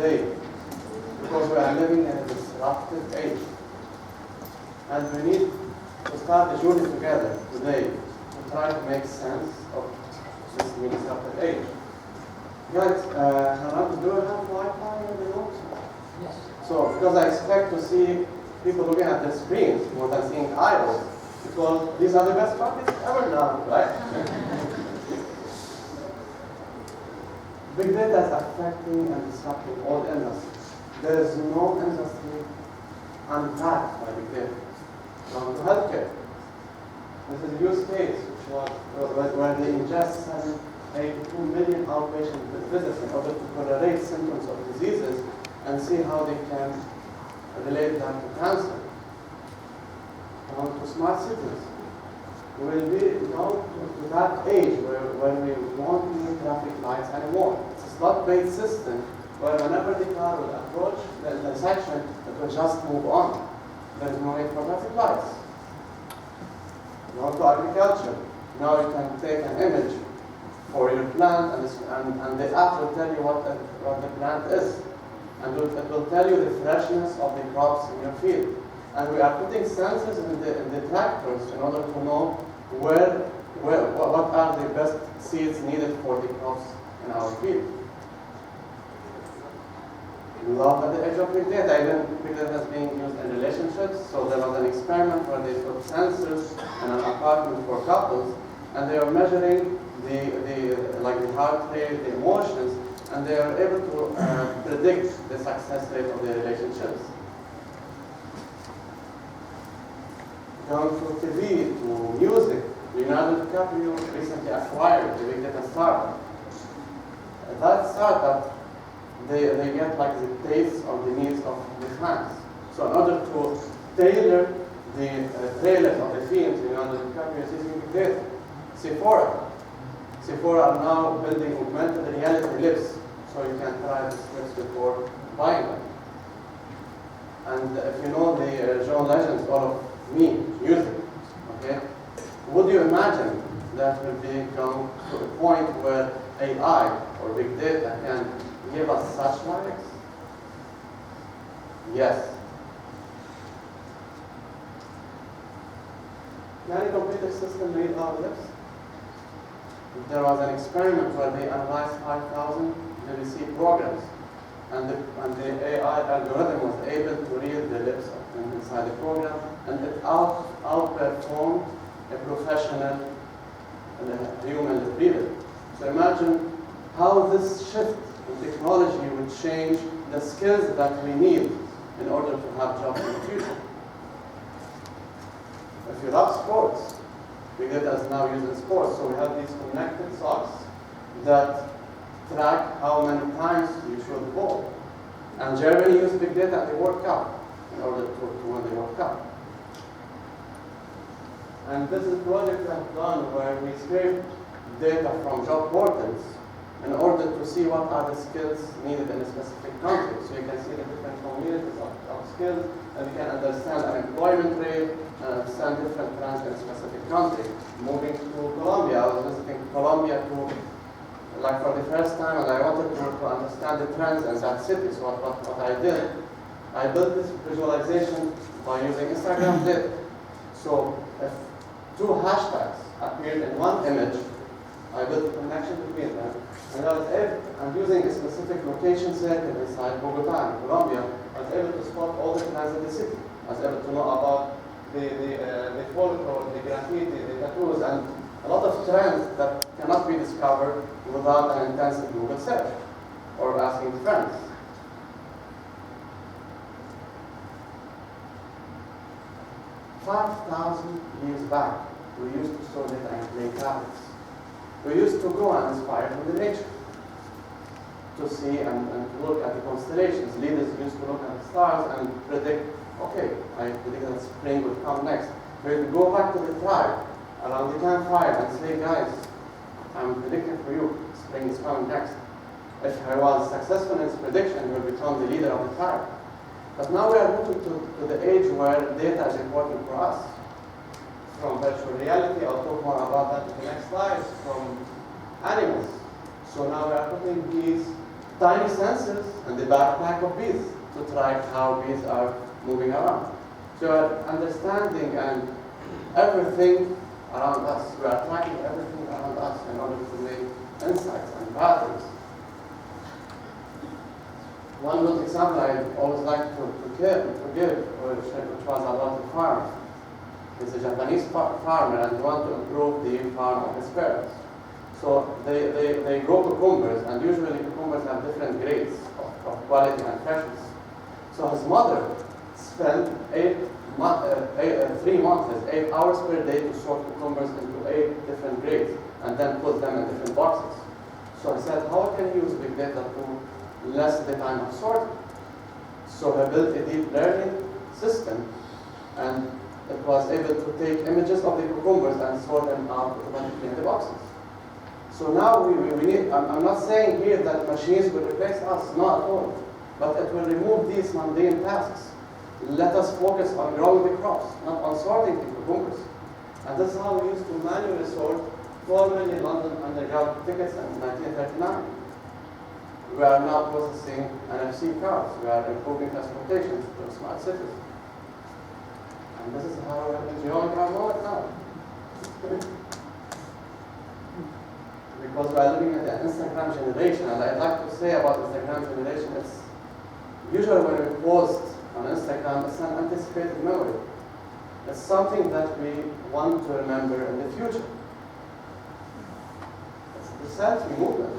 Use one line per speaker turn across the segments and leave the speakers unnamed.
today, because we are living in a disruptive age. And we need to start the journey together today to try to make sense of this new disruptive age. Guys, do you have Wi-Fi in the room?
Yes.
So, because I expect to see people looking at the screens more than seeing idols, because these are the best parties ever done, right? Big data is affecting and disrupting all industries. There is no industry untouched by big data. Down to healthcare. This is a use case which was where they ingest 82 million outpatient visits in order to correlate symptoms of diseases and see how they can relate that to cancer. Down to smart cities. We will be down to that age where we won't need traffic lights anymore. It's a slot-based system where whenever the car will approach the intersection, it will just move on. There is no need for traffic lights. Down to agriculture. Now you can take an image for your plant, and the app will tell you what the plant is. And it will tell you the freshness of the crops in your field. And we are putting sensors in the tractors in order to know what are the best seeds needed for the crops in our field. Love at the edge of big data. Even big data is being used in relationships. So there was an experiment where they put sensors in an apartment for couples, and they are measuring the heart rate, the emotions, and they are able to predict the success rate of their relationships. Down to TV, to music, Leonardo DiCaprio recently acquired the big data startup. That startup, they get like the taste of the needs of the fans. So in order to tailor the trailers of the films, Leonardo DiCaprio is using big data. Sephora are now building augmented reality lips, so you can try the lips before buying them. And if you know the John Legends, all of me, music, okay? Would you imagine that will become to a point where AI or big data can give us such lyrics? Yes. Can a computer system read our lips? There was an experiment where they analyzed 5,000 BBC programs, and the AI algorithm was able to read the lips inside the program, and it outperformed a professional human retriever. So imagine how this shift in technology would change the skills that we need in order to have jobs in the future. If you love sports, big data is now used in sports, so we have these connected socks that track how many times you should bowl. And Germany used big data at the World Cup in order to win the World Cup. And this is a project I've done where we scrape data from job portals in order to see what are the skills needed in a specific country. So you can see the different communities of skills, and you can understand unemployment rate, and understand different trends in a specific country. Moving to Colombia, I was visiting Colombia for the first time, and I wanted to understand the trends in that city. So what I did, I built this visualization by using Instagram data. So if two hashtags appeared in one image, I built a connection between them. And I'm using a specific location circle inside Bogota in Colombia. I was able to spot all the trends in the city. I was able to know about the folklore, the graffiti, the tattoos, and a lot of trends that cannot be discovered without an intensive Google search or asking friends. $5,000 years back, we used to store data in clay tablets. We used to go and inspire from the nature to see and to look at the constellations. Leaders used to look at the stars and predict, okay, I predict that spring would come next. We would go back to the tribe around the campfire and say, guys, I'm predicting for you, spring is coming next. If I was successful in his prediction, he would become the leader of the tribe. But now we are moving to the age where data is important for us. From virtual reality, I'll talk more about that in the next slide, from animals. So now we are putting these tiny sensors and the backpack of bees to track how bees are moving around. So we are understanding and everything around us. We are tracking everything around us in order to make insights and patterns. One good example I always like to give, which was about a farmer. He's a Japanese farmer and he wants to improve the farm of his parents. So they grow cucumbers, and usually cucumbers have different grades of quality and freshness. So his mother spent 3 months, 8 hours per day to sort cucumbers into 8 different grades and then put them in different boxes. So I said, how can you use big data to lessen the time of sorting? So I built a deep learning system, and it was able to take images of the cucumbers and sort them out automatically in the boxes. So now we need, I'm not saying here that machines will replace us, not at all, but it will remove these mundane tasks. Let us focus on growing the crops, not on sorting the cucumbers. And this is how we used to manually sort 4 million London Underground tickets in 1939. We are now processing NFC cards. We are improving transportation to smart cities. And this is how we are enjoying our moment now. Because we are living in the Instagram generation, and I'd like to say about Instagram generation, it's usually when we post on Instagram, it's an anticipated memory. It's something that we want to remember in the future. It's the selfie movement.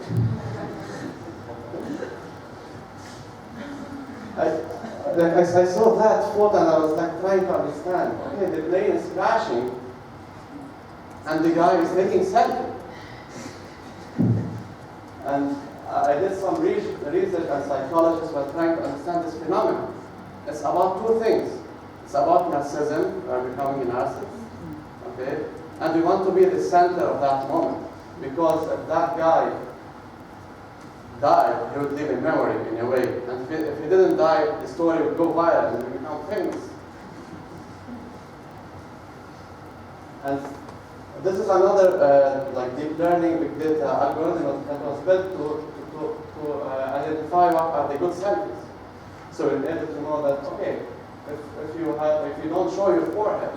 I saw that photo and I was like trying to understand. Okay, the plane is crashing and the guy is taking selfie. And I did some research, and psychologists were trying to understand this phenomenon. It's about 2 things. It's about narcissism, or becoming a narcissist, okay? And we want to be the center of that moment. Because if that guy died, he would leave a memory in a way. And if he didn't die, the story would go viral and we become famous. And this is another like deep learning big data algorithm that was built to identify what are the good selfies. So we're able to know that, okay, if you don't show your forehead,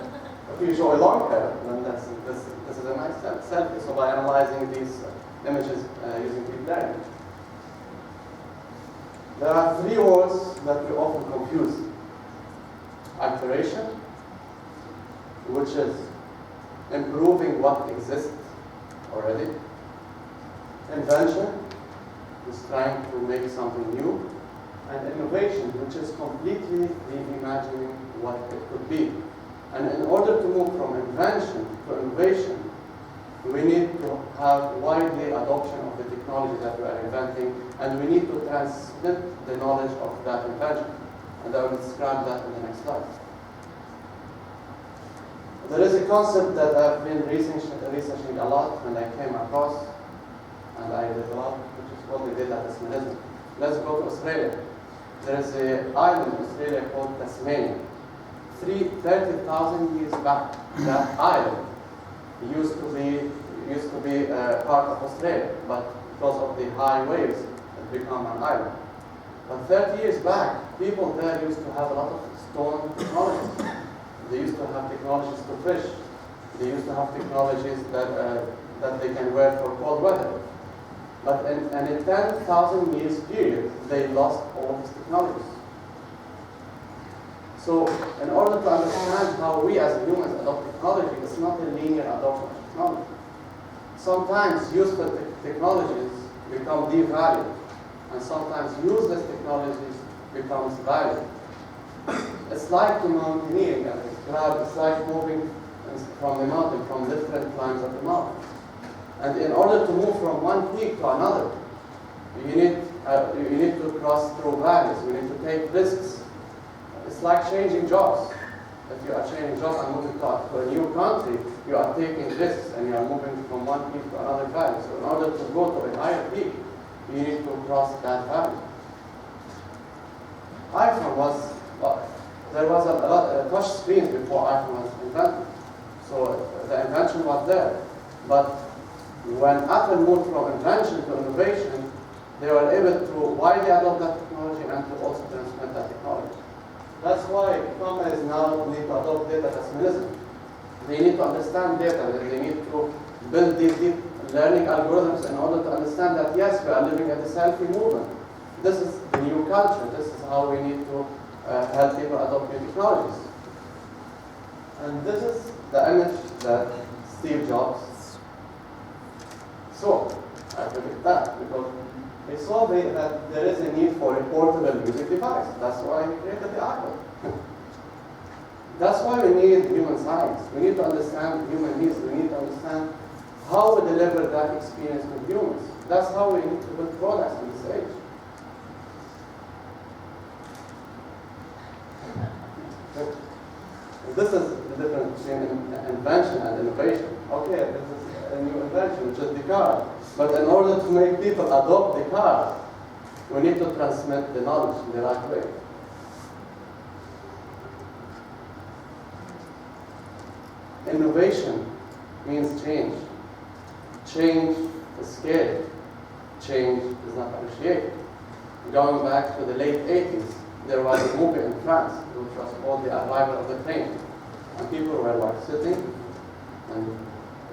if you show a long hair, then this is a nice selfie. So by analyzing these images using deep learning. There are 3 words that we often confuse. Alteration, which is improving what exists already. Invention is trying to make something new. And innovation, which is completely reimagining what it could be. And in order to move from invention to innovation, we need to have widely adoption of the technology that we are inventing, and we need to transmit the knowledge of that invention. And I will describe that in the next slide. There is a concept that I've been researching a lot, and I came across, and I developed, which is called the data Tasmanism. Let's go to Australia. There is an island in Australia called Tasmania. 30,000 years back, that island used to be part of Australia, but because of the high waves, it became an island. But 30 years back, people there used to have a lot of stone technologies. They used to have technologies to fish. They used to have technologies that they can wear for cold weather. But in a 10,000 years period, they lost all these technologies. So in order to understand how we as humans adopt technology, it's not a linear adoption of technology. Sometimes useful technologies become devalued, and sometimes useless technologies becomes valued. It's like mountaineering, as described. It's like moving from the mountain, from different climbs of the mountain. And in order to move from one peak to another, you need to cross through valleys. You need to take risks. It's like changing jobs. If you are changing jobs and moving to a new country, you are taking risks and you are moving from one peak to another valley. So in order to go to a higher peak, you need to cross that valley. iPhone was, there was a lot of touch screens before iPhone was invented. So the invention was there. But when Apple moved from invention to innovation, they were able to widely adopt that technology and to also transmit that technology. That's why companies now need to adopt data Tasmanism. They need to understand data. They need to build these deep learning algorithms in order to understand that, yes, we are living at the selfie movement. This is the new culture. This is how we need to help people adopt new technologies. And this is the image that Steve Jobs saw. I predict that because he saw that there is a need for a portable music device. That's why he created the iPod. That's why we need human science. We need to understand human needs. We need to understand how we deliver that experience with humans. That's how we need to build products in this age. This is the difference between invention and innovation. Okay, this is a new invention, which is the car. But in order to make people adopt the car, we need to transmit the knowledge in the right way. Innovation means change. Change is scary. Change is not appreciated. Going back to the late 80s, there was a movie in France which was called The Arrival of the Train. And people were like sitting in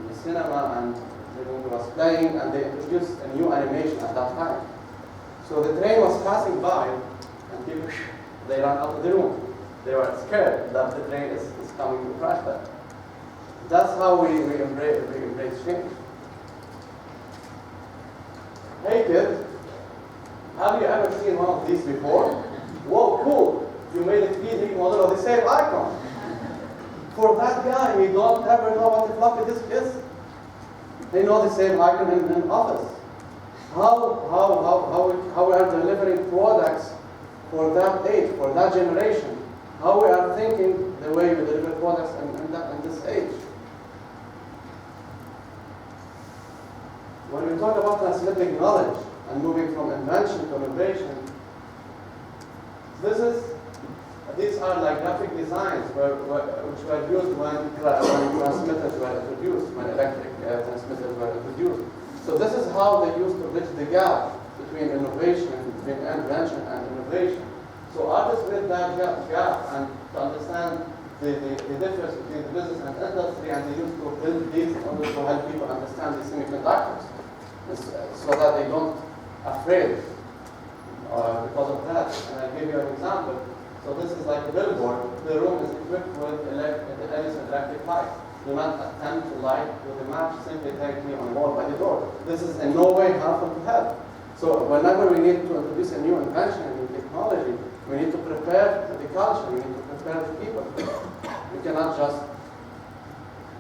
the cinema and the movie was playing and they introduced a new animation at that time. So the train was passing by and people, they ran out of the room. They were scared that the train is coming to crash them. That's how we embrace change. Hey kid, have you ever seen one of these before? Whoa, cool! You made a 3D model of the same icon. For that guy, we don't ever know what a floppy disk is. They know the same icon in Office. How we are delivering products for that age, for that generation. How we are thinking the way we deliver products in this age. When we talk about transmitting knowledge and moving from invention to innovation, these are like graphic designs which were used when transmitters were introduced, when electric transmitters were introduced. So this is how they used to bridge the gap between innovation, between invention and innovation. So artists bridge that gap and to understand the difference between the business and industry, and they used to build these in order to help people understand the semiconductors, so that they don't afraid because of that. And I'll give you an example. So this is like a billboard. The room is equipped with electric light. Do not attempt to light with a match, simply directly on the wall by the door. This is in no way harmful to health. So whenever we need to introduce a new invention, a new technology, we need to prepare the culture, we need to prepare the people. We cannot just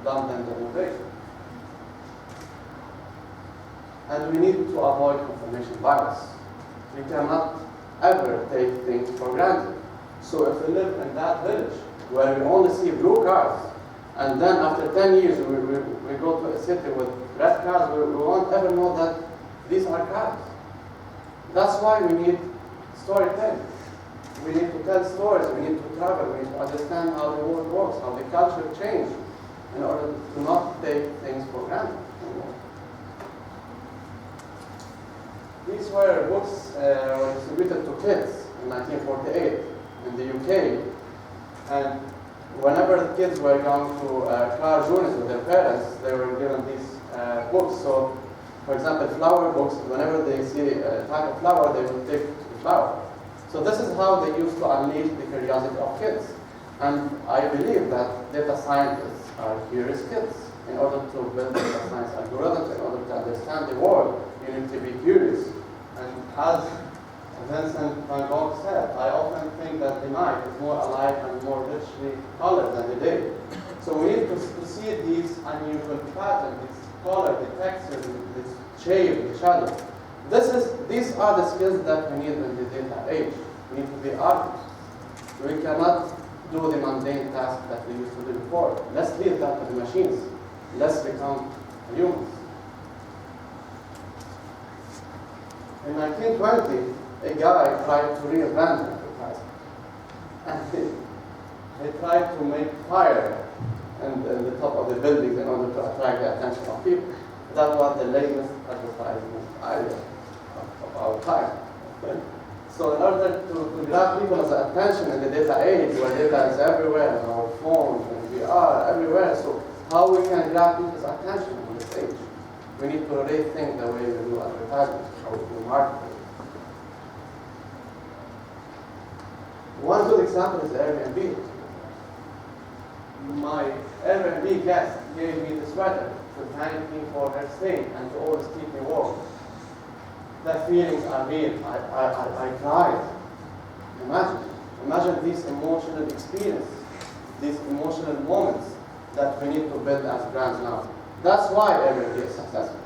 dump them to innovation. And we need to avoid confirmation bias. We cannot ever take things for granted. So if we live in that village where we only see blue cars, and then after 10 years we go to a city with red cars, we won't ever know that these are cars. That's why we need storytelling. We need to tell stories, we need to travel, we need to understand how the world works, how the culture changes, in order to not take things for granted anymore. These were books were distributed to kids in 1948 in the UK, and whenever the kids were going to car journeys with their parents, they were given these books. So, for example, flower books, whenever they see a type of flower, they will take the flower. So this is how they used to unleash the curiosity of kids. And I believe that data scientists are curious kids. In order to build data science algorithms, in order to understand the world, you need to be curious. And as Vincent van Gogh said, I often think that the night is more alive and more richly colored than the day. So we need to see these unusual patterns, this color, the texture, this shape, the shadow. These are the skills that we need in the data age. We need to be artists. We cannot do the mundane tasks that we used to do before. Let's leave that to the machines. Let's become humans. In 1920, a guy tried to reinvent advertising. And he tried to make fire in the top of the buildings in order to attract the attention of people. That was the latest advertisement idea of our time. So in order to grab people's attention in the data age, where data is everywhere, on our phones, and we are everywhere, so how we can grab people's attention on this age? We need to rethink the way we do advertising, how we do marketing. One good example is Airbnb. My Airbnb guest gave me this sweater to thank me for her stay and to always keep me warm. The feelings are real. I cried. Imagine these emotional experiences, these emotional moments that we need to build as brands now. That's why Airbnb is successful.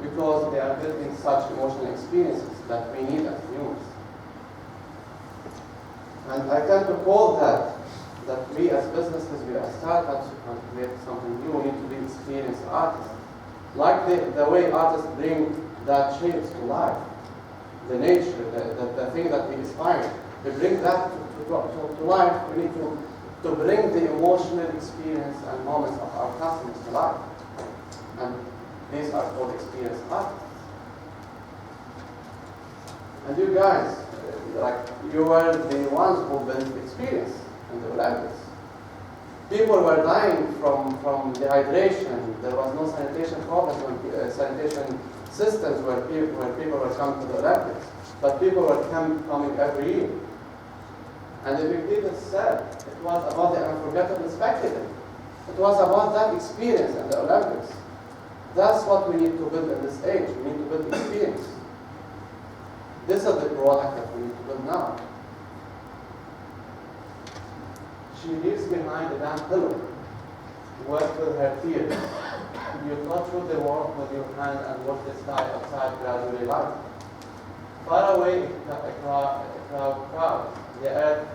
Because they are building such emotional experiences that we need as humans. And I tend to call that we as businesses, we as startups, who can create something new, we need to be experienced artists. Like the way artists bring that shapes to life, the nature, the thing that we inspire. We bring that to life. We need to bring the emotional experience and moments of our customers to life. And these are called experienced artists. And you guys, you were the ones who built experience in the Olympics. People were dying from dehydration. There was no sanitation problems, sanitation systems where people were coming to the Olympics. But people were coming every year. And the big people said it was about the unforgettable spectacle. It was about that experience in the Olympics. That's what we need to build in this age. We need to build experience. This is the product that we need to build now. She lives behind a damn pillow. Work with her tears. You touch with the world with your hand and watch the sky outside gradually light. Far away, a crowd. The earth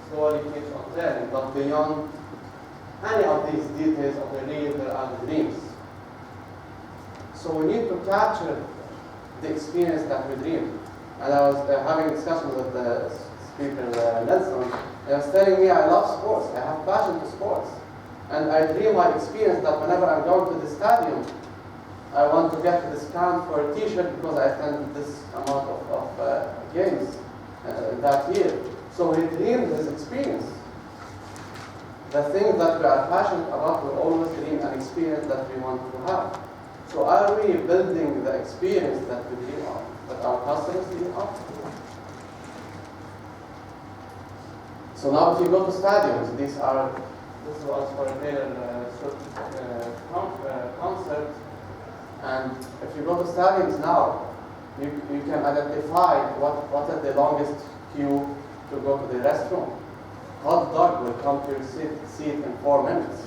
slowly keeps on turning, but beyond any of these details of the real, there are the dreams. So we need to capture the experience that we dream. And I was having a discussion with the speaker, Nelson. He was telling me I love sports. I have passion for sports. And I dream my experience that whenever I'm going to the stadium, I want to get a discount for a t-shirt because I attended this amount of games that year. So he dreamed his experience. The thing that we are passionate about, we always dream an experience that we want to have. So are we building the experience that we dream of, that our customers dream of? So now if you go to stadiums, this was for a Taylor concert, and if you go to stadiums now, you can identify what is the longest queue to go to the restroom. Hot dog will come to your seat in 4 minutes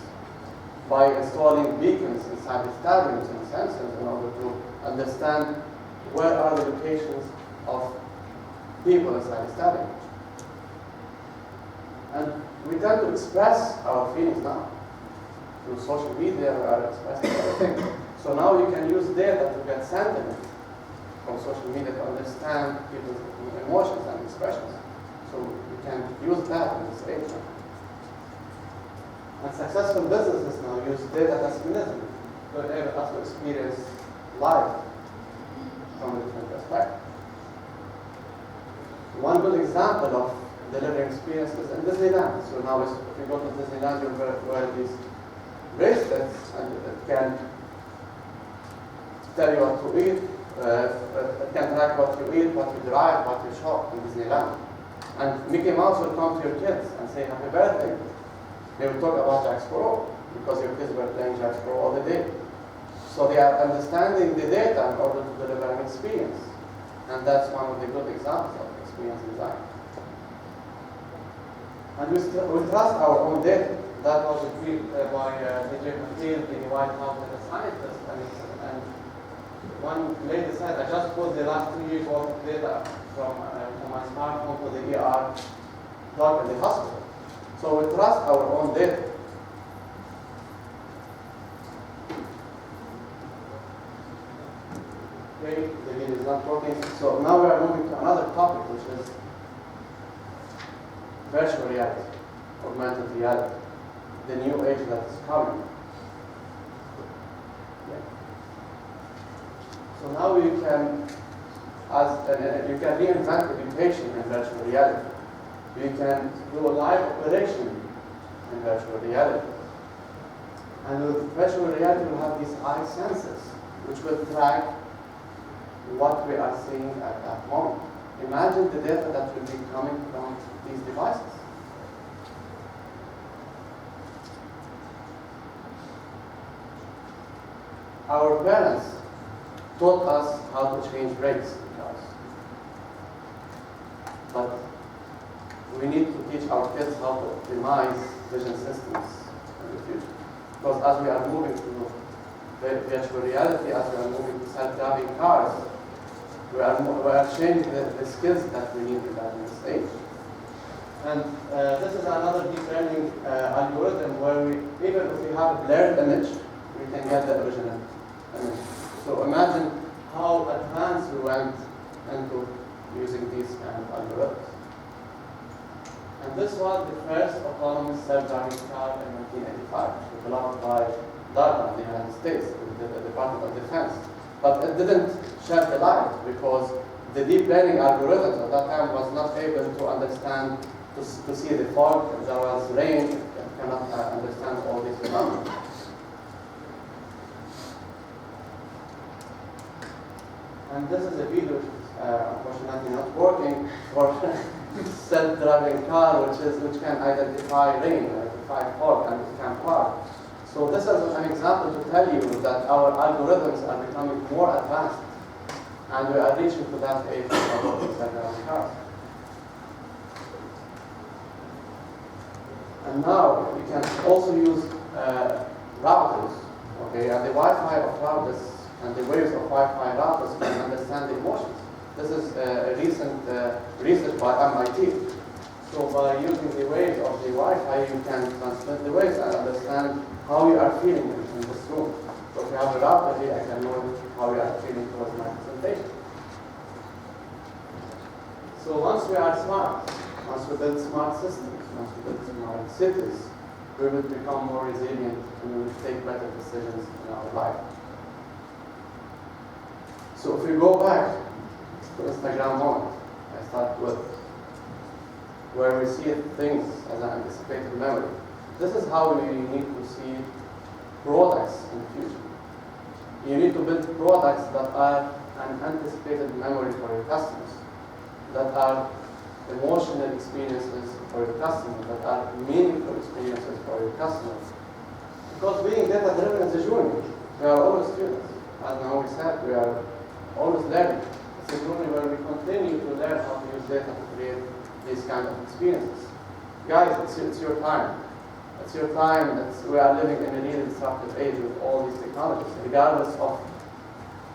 by installing beacons inside the stadiums and sensors in order to understand where are the locations of people inside the stadium. And we tend to express our feelings now. Through social media, we are expressing everything. So now you can use data to get sentiment from social media to understand people's emotions and expressions. So you can use that in this age. And successful businesses now use data Tasmanism to enable us to experience life from a different perspective. One good example of delivering experiences in Disneyland. So now if you go to Disneyland, you wear these bracelets and it can tell you what to eat, it can track what you eat, what you drive, what you shop in Disneyland. And Mickey Mouse will come to your kids and say happy birthday. They will talk about Jack Sparrow because your kids were playing Jack Sparrow all the day. So they are understanding the data in order to deliver an experience. And that's one of the good examples of experience design. And we trust our own data. That was agreed by DJ McNeil, the White House data scientist. And one lady said, I just put the last 3 years worth of data from my smartphone to the ER doc in the hospital. So we trust our own data. Okay, the video is not working. So now we are moving to another topic, which is virtual reality, augmented reality, the new age that is coming. Yeah. So now we can you can reinvent education in virtual reality. You can do a live operation in virtual reality. And with virtual reality, we'll have these eye sensors, which will track what we are seeing at that moment. Imagine the data that will be coming from these devices. Our parents taught us how to change brakes in cars. But we need to teach our kids how to optimize vision systems in the future. Because as we are moving to virtual reality, as we are moving to self-driving cars, we are changing the skills that we need in that stage. And this is another deep learning algorithm where even if we have a blurred image, we can get the original image. So imagine how advanced we went into using these kind of algorithms. And this was the first autonomous self-driving car in 1985, developed by DARPA in the United States, the Department of Defense. But it didn't shed the light because the deep learning algorithms at that time was not able to understand, to see the fog, if there was rain, it cannot understand all these phenomena. And this is a video which is unfortunately not working for self-driving car, which can identify rain, identify fog, and it can park. So this is an example to tell you that our algorithms are becoming more advanced, and we are reaching to that age of self-driving cars. And now we can also use routers, okay, and the Wi-Fi of routers and the waves of Wi-Fi routers can understand the emotions. This is a recent research by MIT. So by using the waves of the Wi-Fi, you can transmit the waves and understand how you are feeling in this room. So if you have a router here, I can know how you are feeling towards my presentation. So once we are smart, once we build smart systems, once we build smart cities, we will become more resilient and we will take better decisions in our life. So if we go back to Instagram moment, I start with where we see things as an anticipated memory. This is how we need to see products in the future. You need to build products that are an anticipated memory for your customers, that are emotional experiences for your customers, that are meaningful experiences for your customers. Because being data-driven is a journey. We are always students. As Naomi said, we are always learning. It's a journey where we continue to learn how to use data to create these kind of experiences. Guys, it's your time. It's your time. We are living in a really disruptive age with all these technologies, regardless of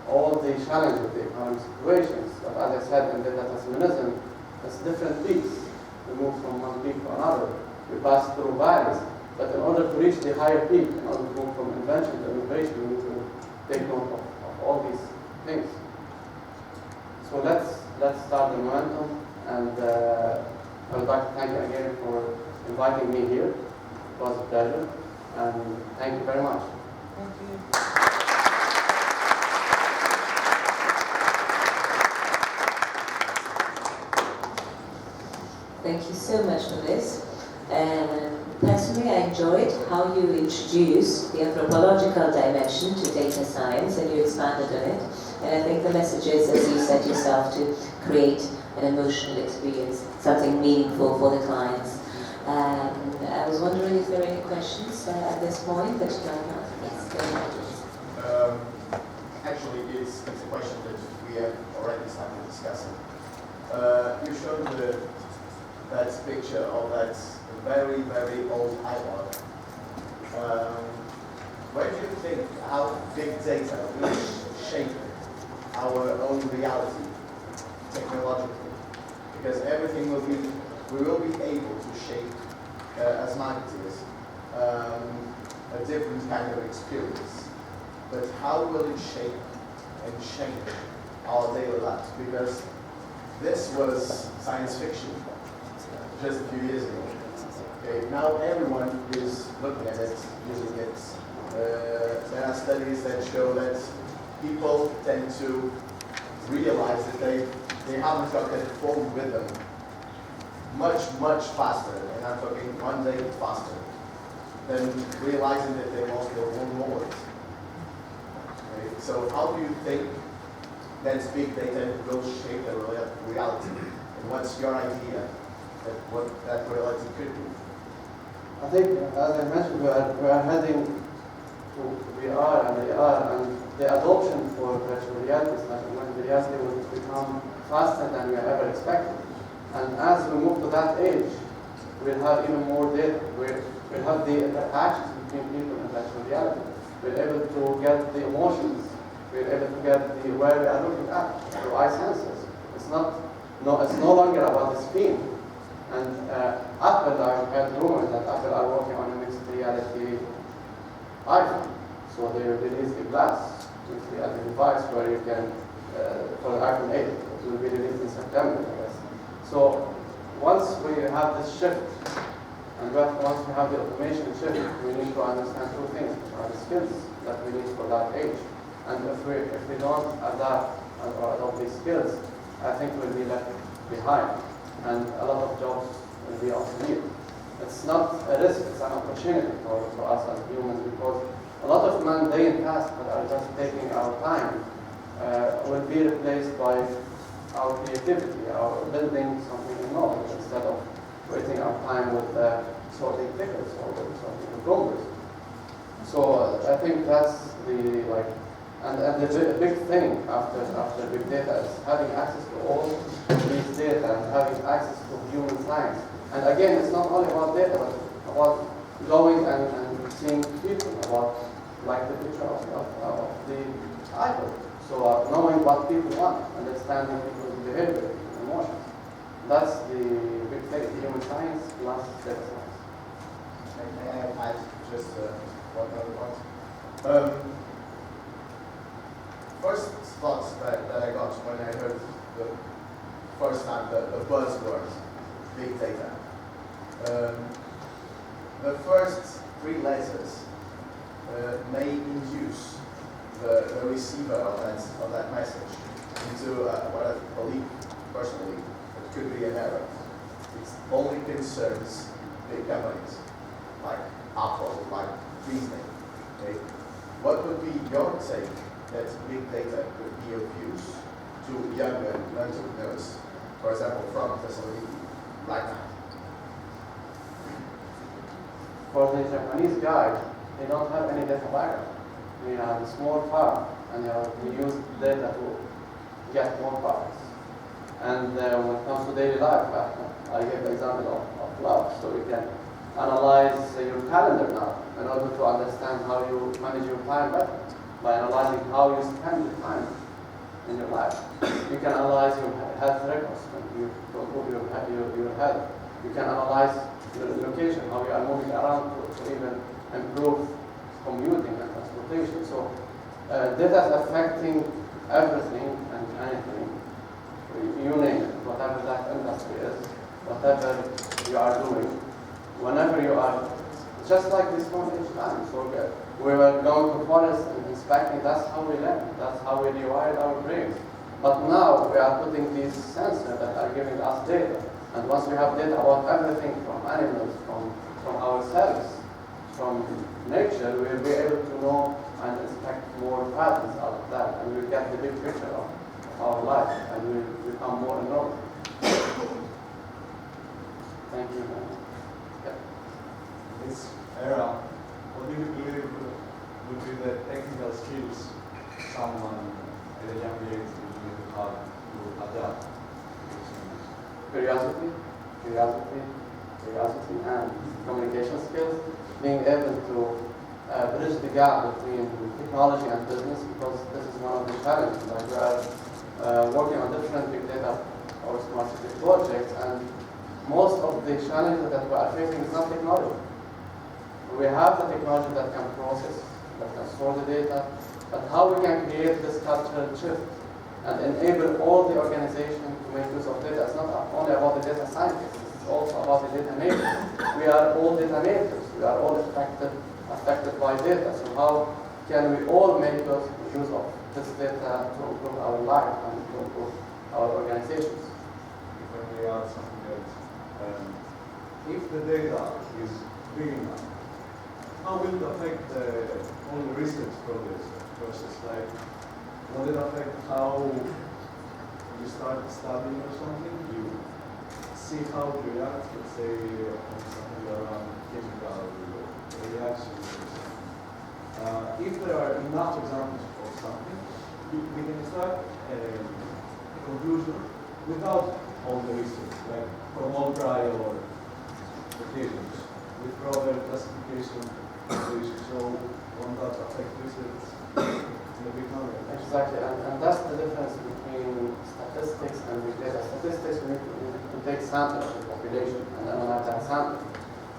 all the challenges, the economic situations. But as I said, in the Tasmanism, it's different peaks. We move from one peak to another. We pass through valleys. But in order to reach the higher peak, in order to move from invention to innovation, we need to take note of all these things. So let's start the momentum, and I would like to thank you again for inviting me here. It was a pleasure, and thank you very much.
Thank you. Thank you so much for this. Personally, I enjoyed how you introduced the anthropological dimension to data science, and you expanded on it. And I think the message is, as you said yourself, to create an emotional experience, something meaningful for the clients. I was wondering if there are any questions at this point that you might have. Yes, go ahead.
Actually, it's a question that we have already started discussing. You showed that picture of that very, very old iPod. Where do you think how big data will shape our own reality technologically? Because everything we will be able to shape as marketers a different kind of experience. But how will it shape and change our daily lives? Because this was science fiction just a few years ago. Okay, now everyone is looking at it, using it. There are studies that show that people tend to realize that they haven't got their phone with them much faster, and I'm talking 1 day faster, than realizing that they lost their own wallet. Okay? So how do you think that big data will shape the reality? And what's your idea of what that reality could be?
I think, as I mentioned, we are heading to VR and AR, and the adoption for virtual reality, augmented reality, will become faster than we ever expected. And as we move to that age, we'll have even more data. We'll have the interactions between people in virtual reality. We're able to get the emotions. We're able to get where we are looking at through eye sensors. It's no longer about the screen. And Apple, I've heard rumors that Apple are working on a mixed reality iPhone. So they released a glass mixed reality device where you can, for the iPhone 8, it will be released in September, I guess. So once we have this shift, and once we have the automation shift, we need to understand two things, which are the skills that we need for that age. And if we don't adapt or adopt these skills, I think we'll be left behind. And a lot of jobs will be obsolete. It's not a risk, it's an opportunity for us as humans, because a lot of mundane tasks that are just taking our time will be replaced by our creativity, our building something innovative, instead of wasting our time with sorting tickets or with sorting numbers. So I think that's and the big thing after big data is having access to all these data and having access to human science. And again, it's not only about data, but about going and seeing people, about like the picture of the iPhone. So knowing what people want, understanding people's behavior and emotions. That's the big thing, human science plus data science.
May I add just one other point? First thoughts that I got when I heard the first time the buzzword, big data. The first 3 letters may induce the receiver of that message into what I believe personally it could be an error. It only concerns big companies like Apple, like Disney. Okay? What would be your take that big data could be of use to younger entrepreneurs, for example, from Thessaloniki, right now?
For the Japanese guy, they don't have any data background. We have a small farm, and we use data to get more products. And when it comes to daily life, I give the example of love. So we can analyze your calendar now in order to understand how you manage your time better, by analyzing how you spend your time in your life. You can analyze your health records to improve your health. You can analyze your location, how you are moving around to even improve commuting and transportation. So data is affecting everything and anything. You name it, whatever that industry is, whatever you are doing, whenever you are, just like this phone each time. So we were going to forest and inspecting, that's how we learn, that's how we rewired our brains. But now we are putting these sensors that are giving us data. And once we have data about everything from animals, from ourselves, from nature, we will be able to know and inspect more patterns out of that. And we'll get the big picture of our life, and we'll become more enrolled. Thank you.
This era, what do you believe would be the technical skills someone at a young age will need to have to adapt?
Curiosity, and communication skills. Being able to bridge the gap between technology and business, because this is one of the challenges. Like we are working on different big data or smart city projects, and most of the challenges that we are facing is not technology. We have the technology that can process, that can store the data, but how we can create this cultural shift and enable all the organization to make use of data. It's not only about the data scientists, it's also about the data natives. We are all data natives. We are all affected by data. So how can we all make use of this data to improve our life and to improve our organizations.
If I may add something else. If the data is big enough, how will it affect all the research process? Like, will it affect how you start studying or something? You see how it reacts, let's say, on something around chemical reactions or something. If there are enough examples of something, we can start a conclusion without all the research, like from all trial occasions, with proper classification issues. So won't that affect research in a big manner?
Exactly, and that's the difference between statistics and big data. Statistics, we need to take samples of the population and analyze that sample.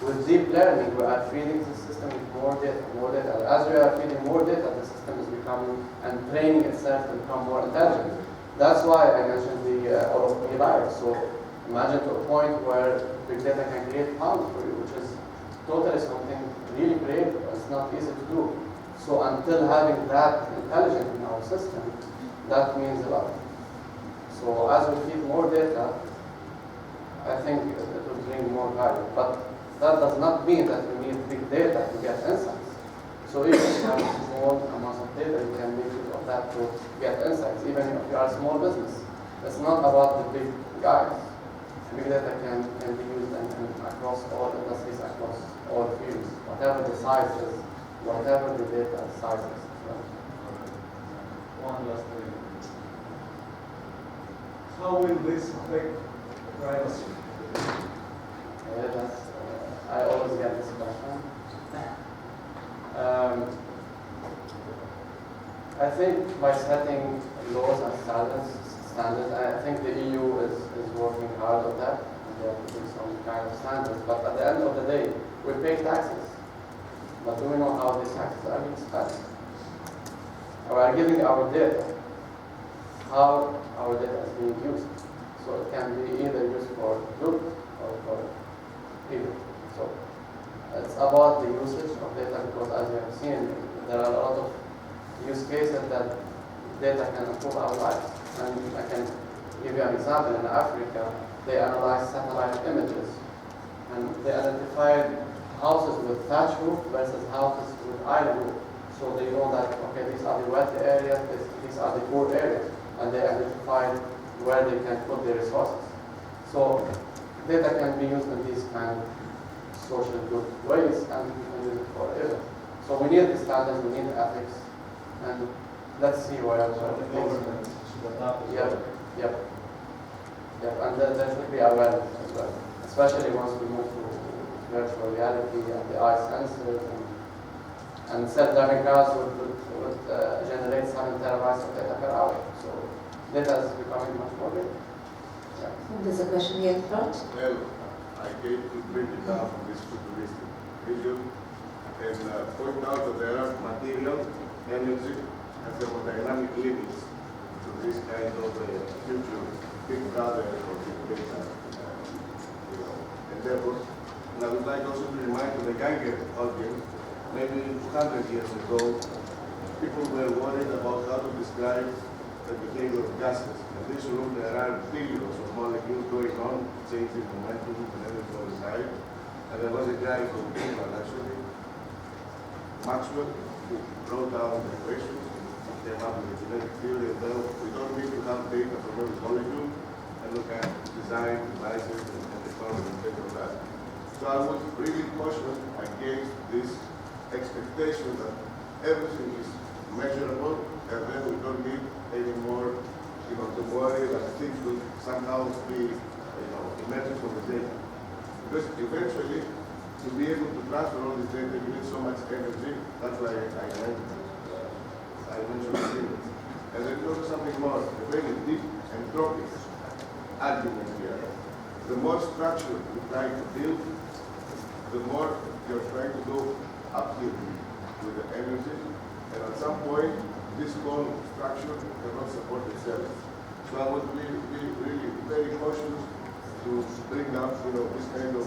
With deep learning, we are feeding the system with more data, more data. As we are feeding more data, the system is becoming and training itself to become more intelligent. That's why I mentioned the all of Rebaie. So imagine to a point where big data can create pounds for you, which is totally something really creative. It's not easy to do. So until having that intelligence in our system, that means a lot. So as we feed more data, I think it will bring more value. But that does not mean that we need big data to get insights. So even if you have small amounts of data, you can make use of that to get insights, even if you are a small business. It's not about the big guys. Big data can be used across all industries, across all fields, whatever the size is, whatever the data size is.
One last thing. How will this affect privacy?
I always get this question. I think by setting laws and standards, I think the EU is working hard on that. They are putting some kind of standards. But at the end of the day, we pay taxes. But do we know how these taxes are being spent? We are giving our data, how our data is being used. So it can be either used for good or for evil. So it's about the usage of data, because as you have seen, there are a lot of use cases that data can improve our lives. And I can give you an example. In Africa, they analyzed satellite images, and they identified houses with thatch roof versus houses with island roof. So they know that, okay, these are the wealthy areas, these are the poor areas, and they identified where they can put their resources. So data can be used in these kind of social good ways, and we can use it for evil. So we need the standards, we need the ethics, and let's see where
The government should adapt as well.
Yep. And there should be awareness as well, especially once we move to virtual reality and the eye sensors and self-driving cars would generate 7 terabytes of data per hour. So data is becoming much more big. Yeah.
There's a question here in front.
Well, I came to bring it down from this futuristic vision and point out that there are material, energy, and thermodynamic limits to this kind of future big brother or big data endeavor. And I would like also to remind the younger audience, maybe 200 years ago, people were worried about how to describe the behavior of gases. In this room, there are billions of molecules going on, changing momentum and everything all the time. And there was a guy from England, actually, Maxwell, who wrote down the equations, came up with a genetic theory, and then we don't need to have data from every molecule, and we can design devices and technology based on that. So I would really caution against this expectation that everything is measurable, and then we don't need any more, to worry that things will somehow be, emerging from the data. Because eventually, to be able to transfer all this data, you need so much energy. That's why I mentioned Keynote. And there's also something more, a very deep entropic argument here. The more structure you try to build, the more you're trying to go uphill with the energy, and at some point, this whole structure cannot support itself. So I would be really very cautious to bring up, this kind of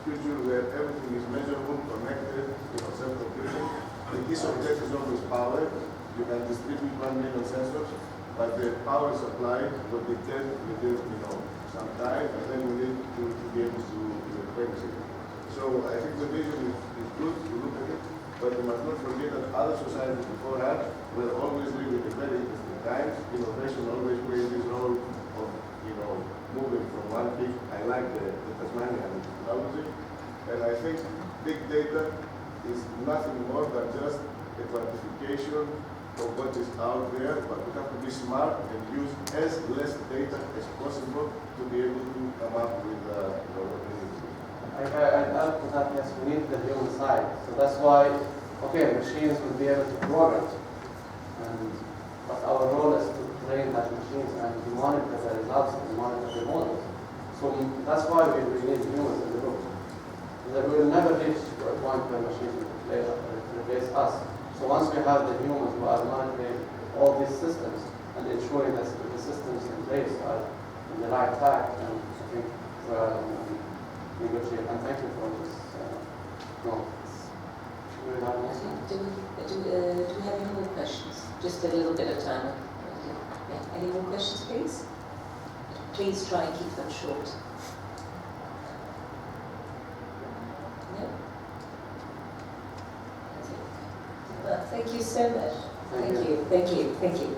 future where everything is measurable, connected, self-computing. The key subject is always power, you can distribute 1 million sensors, but the power supply will be dead within, some time, and then we need to be able to replace it. So I think the vision is good to look at it, but we must not forget that other societies beforehand were always living in very interesting times. Innovation always plays this role of, moving from one peak. I like the Tasmanian analogy, and I think big data is nothing more than just a quantification of what is out there, but we have to be smart and use as less data as possible to be able to come up with what we need to do.
I'd add to that, yes, we need the human side. So that's why, okay, machines will be able to program, but our role is to train that machines and to monitor the results and monitor the models. So that's why we need humans in the group. That we will never reach to a point where machines will replace us. So once we have the humans who are monitoring all these systems and ensuring that the systems in place are in the right track, and I think we're in good shape. And thank you for this.
Do we have any more questions? Just a little bit of time. Yeah. Any more questions, please? Please try and keep them short. No? Well, thank you so much. Thank you.